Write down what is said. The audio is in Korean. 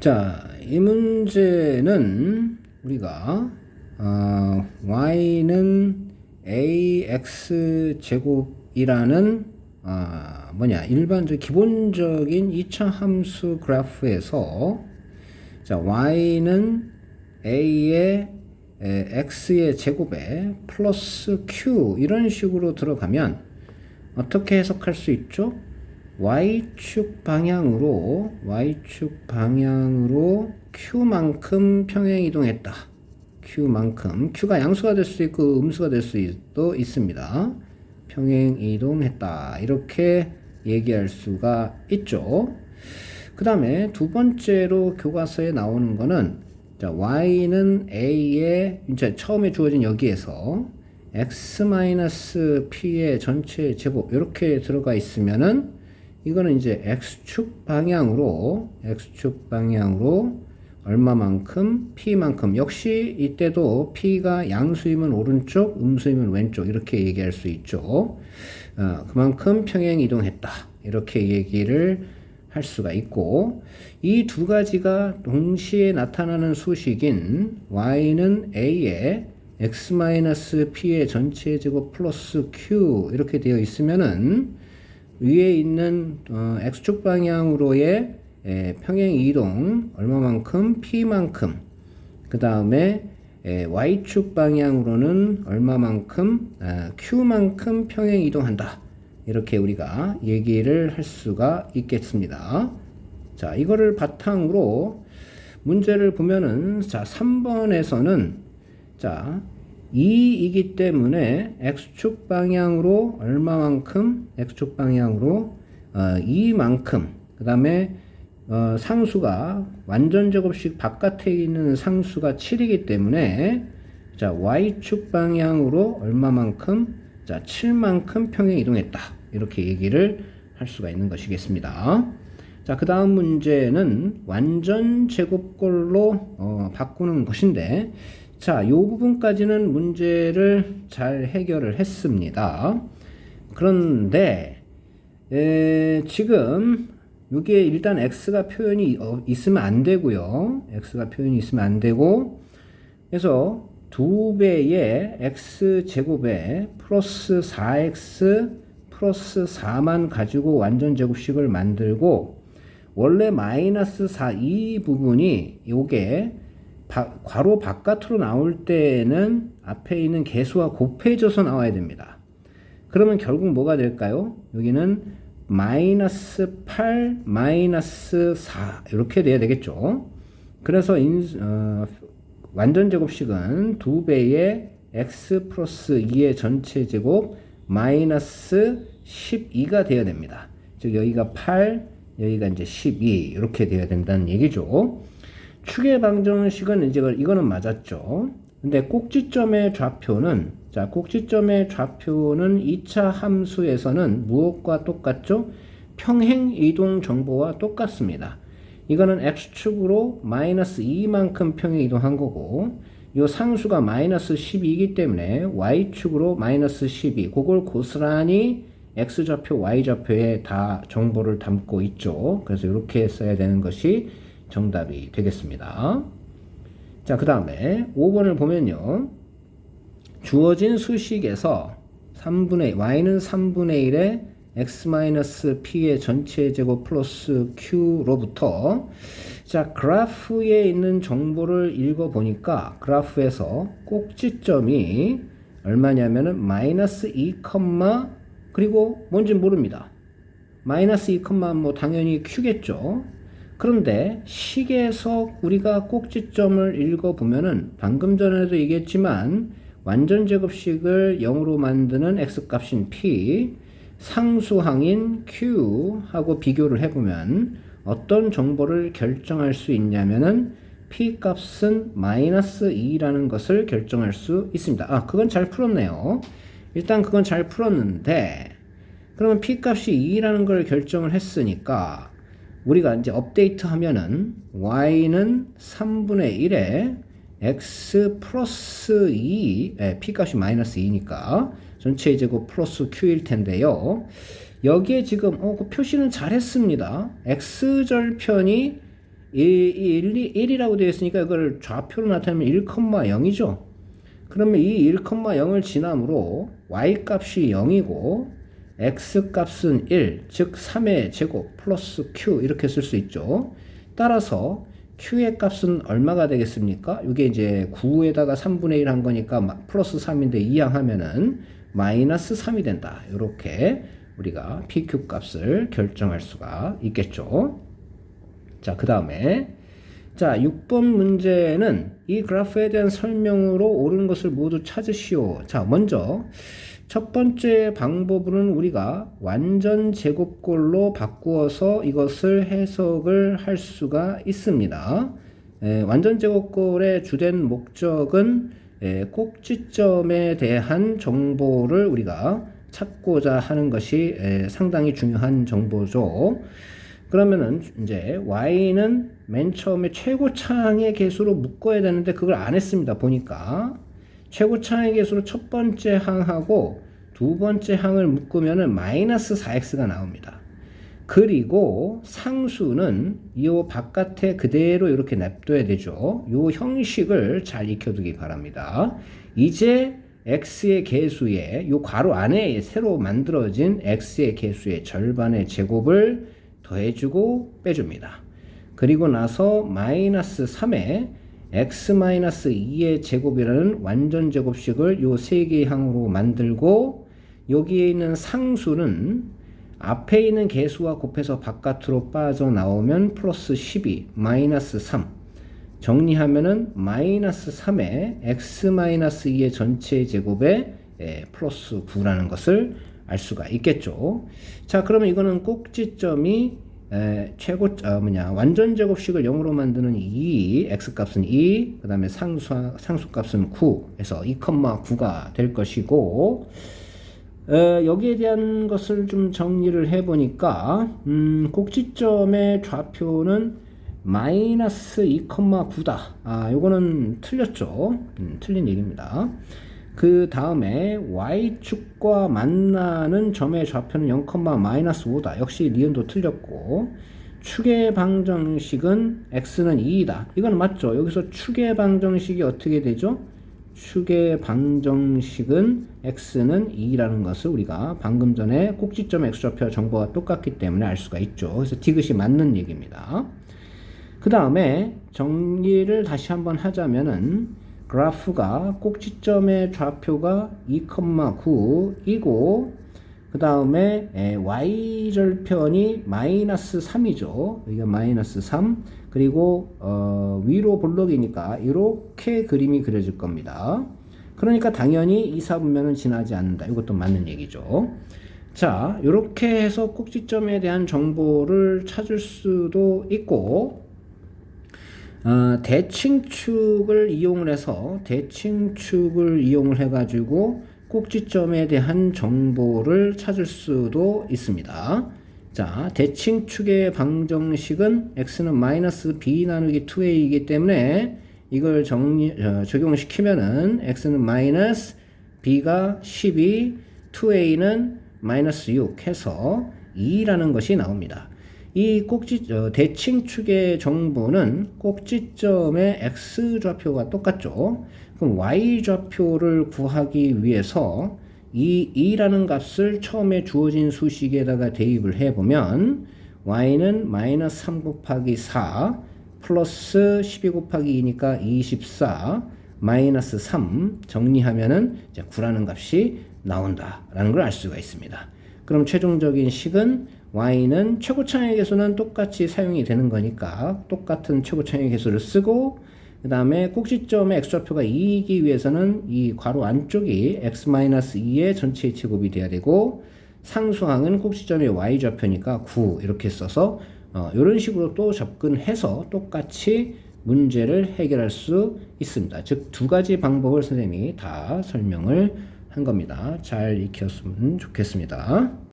자, 이 문제는 우리가 y는 ax 제곱이라는 일반적 기본적인 2차 함수 그래프에서 자, y는 a의 x의 제곱에 플러스 q 이런 식으로 들어가면 어떻게 해석할 수 있죠? y축 방향으로 q만큼 평행 이동했다. q만큼 q가 양수가 될 수 있고 음수가 될 수도 있습니다. 평행 이동했다. 이렇게 얘기할 수가 있죠. 그 다음에 두 번째로 교과서에 나오는 거는 자, y는 a의 이제 처음에 주어진 여기에서 x-p의 전체 제곱 이렇게 들어가 있으면은 이거는 이제 x축 방향으로 얼마만큼 p만큼 역시 이때도 p가 양수이면 오른쪽 음수이면 왼쪽 이렇게 얘기할 수 있죠. 그만큼 평행 이동했다 이렇게 얘기를 할 수가 있고, 이 두 가지가 동시에 나타나는 수식인 y는 a의 x-p의 전체 제곱 플러스 q 이렇게 되어 있으면은 위에 있는 x축 방향으로의 평행 이동 얼마만큼 p만큼, 그 다음에 y축 방향으로는 얼마만큼 q만큼 평행 이동한다. 이렇게 우리가 얘기를 할 수가 있겠습니다. 자, 이거를 바탕으로 문제를 보면은 자, 3번에서는 자, 2이기 때문에 x축 방향으로 얼마만큼 x축 방향으로 2만큼, 그 다음에 상수가 완전 제곱식 바깥에 있는 상수가 7이기 때문에 자, y축 방향으로 얼마만큼 자, 7만큼 평행 이동했다. 이렇게 얘기를 할 수가 있는 것이겠습니다. 자, 그 다음 문제는 완전 제곱꼴로 바꾸는 것인데, 자, 요 부분까지는 문제를 잘 해결을 했습니다. 그런데 지금 여기에 일단 x가 표현이 있으면 안 되고요. x가 표현이 있으면 안 되고, 그래서 2배의 x제곱에 플러스 4x 플러스 4만 가지고 완전 제곱식을 만들고, 원래 마이너스 4 이 부분이 요게 괄호 바깥으로 나올 때는 앞에 있는 개수와 곱해져서 나와야 됩니다. 그러면 결국 뭐가 될까요? 여기는 마이너스 8 마이너스 4 이렇게 돼야 되겠죠. 그래서 완전 제곱식은 2배의 x 플러스 2의 전체 제곱 마이너스 12가 되어야 됩니다. 즉 여기가 8, 여기가 이제 12 이렇게 되어야 된다는 얘기죠. 축의 방정식은 이제 이거는 맞았죠. 근데 꼭지점의 좌표는 자, 꼭지점의 좌표는 2차 함수에서는 무엇과 똑같죠? 평행 이동 정보와 똑같습니다. 이거는 x축으로 마이너스 2만큼 평행 이동한 거고, 이 상수가 마이너스 12이기 때문에 y축으로 마이너스 12, 그걸 고스란히 x좌표, y좌표에 다 정보를 담고 있죠. 그래서 이렇게 써야 되는 것이 정답이 되겠습니다. 자, 그 다음에 5번을 보면요. 주어진 수식에서 y는 3분의 1에 x-p의 전체 제곱 플러스 q로부터 자, 그래프에 있는 정보를 읽어보니까 그래프에서 꼭지점이 얼마냐면은 마이너스 2, 그리고 뭔지 모릅니다. 마이너스 2, 뭐 당연히 q겠죠. 그런데 식에서 우리가 꼭지점을 읽어보면은 방금 전에도 얘기했지만 완전 제곱식을 0으로 만드는 x값인 p, 상수항인 q하고 비교를 해보면 어떤 정보를 결정할 수 있냐면은 p 값은 마이너스 2라는 것을 결정할 수 있습니다. 그건 잘 풀었네요. 일단 그건 잘 풀었는데, 그러면 p 값이 2라는 걸 결정을 했으니까 우리가 이제 업데이트 하면은 y는 3분의 1에 x 플러스 2, p값이 마이너스 2니까 전체 제곱 플러스 q일 텐데요. 여기에 지금 그 표시는 잘 했습니다. x절편이 1이라고 되어 있으니까 이걸 좌표로 나타내면 1,0이죠. 그러면 이 1,0을 지남으로 y 값이 0이고 x 값은 1, 즉 3의 제곱 플러스 q 이렇게 쓸 수 있죠. 따라서 q의 값은 얼마가 되겠습니까? 이게 이제 9에다가 3분의 1 한 거니까 플러스 3인데 이항하면은 마이너스 3이 된다. 이렇게 우리가 pq 값을 결정할 수가 있겠죠. 자, 그 다음에 자, 6번 문제는 이 그래프에 대한 설명으로 옳은 것을 모두 찾으시오. 자, 먼저 첫 번째 방법으로는 우리가 완전 제곱꼴로 바꾸어서 이것을 해석을 할 수가 있습니다. 완전 제곱꼴의 주된 목적은 꼭지점에 대한 정보를 우리가 찾고자 하는 것이 상당히 중요한 정보죠. 그러면은 이제 y는 맨 처음에 최고차항의 개수로 묶어야 되는데 그걸 안 했습니다. 보니까 최고차항의 개수로 첫 번째 항하고 두 번째 항을 묶으면은 마이너스 4x가 나옵니다. 그리고 상수는 이 바깥에 그대로 이렇게 냅둬야 되죠. 이 형식을 잘 익혀두기 바랍니다. 이제 x의 개수에 이 괄호 안에 새로 만들어진 x의 개수의 절반의 제곱을 더해주고 빼줍니다. 그리고 나서 마이너스 3에 x-2의 제곱이라는 완전 제곱식을 요 세 개의 항으로 만들고 여기에 있는 상수는 앞에 있는 개수와 곱해서 바깥으로 빠져나오면 플러스 12, 마이너스 3 정리하면은 마이너스 3에 x-2의 전체 제곱에 플러스 9라는 것을 알 수가 있겠죠. 자, 그러면 이거는 꼭지점이 완전 제곱식을 0으로 만드는 2, x값은 2, 그 다음에 상수값은 9에서 2,9가 될 것이고, 여기에 대한 것을 좀 정리를 해보니까, 꼭지점의 좌표는 마이너스 2,9다. 요거는 틀렸죠. 틀린 얘기입니다. 그 다음에 y축과 만나는 점의 좌표는 0,-5다. 역시 니은도 틀렸고, 축의 방정식은 x는 2이다. 이건 맞죠? 여기서 축의 방정식이 어떻게 되죠? 축의 방정식은 x는 2라는 것을 우리가 방금 전에 꼭지점 x좌표 정보가 똑같기 때문에 알 수가 있죠. 그래서 디귿이 맞는 얘기입니다. 그 다음에 정리를 다시 한번 하자면은 그래프가 꼭지점의 좌표가 2,9이고 그 다음에 y절편이 마이너스 3이죠. 여기가 마이너스 3 그리고 위로 볼록이니까 이렇게 그림이 그려질 겁니다. 그러니까 당연히 이사분면은 지나지 않는다. 이것도 맞는 얘기죠. 자, 이렇게 해서 꼭지점에 대한 정보를 찾을 수도 있고 대칭축을 이용을 해가지고 꼭지점에 대한 정보를 찾을 수도 있습니다. 자, 대칭축의 방정식은 x는 마이너스 b 나누기 2a이기 때문에 이걸 적용시키면은 x는 마이너스 b가 12, 2a는 마이너스 6 해서 2라는 것이 나옵니다. 이 대칭축의 정보는 꼭지점의 x좌표가 똑같죠. 그럼 y좌표를 구하기 위해서 이 2라는 값을 처음에 주어진 수식에다가 대입을 해보면 y는 마이너스 3 곱하기 4 플러스 12 곱하기 2니까 24 마이너스 3 정리하면은 이제 9라는 값이 나온다라는 걸 알 수가 있습니다. 그럼 최종적인 식은 y는 최고차항의 개수는 똑같이 사용이 되는 거니까 똑같은 최고차항의 개수를 쓰고 그 다음에 꼭지점의 x좌표가 2이기 위해서는 이 괄호 안쪽이 x-2의 전체의 제곱이 돼야 되고 상수항은 꼭지점의 y좌표니까 9 이렇게 써서 이런 식으로 또 접근해서 똑같이 문제를 해결할 수 있습니다. 즉 두 가지 방법을 선생님이 다 설명을 한 겁니다. 잘 익혔으면 좋겠습니다.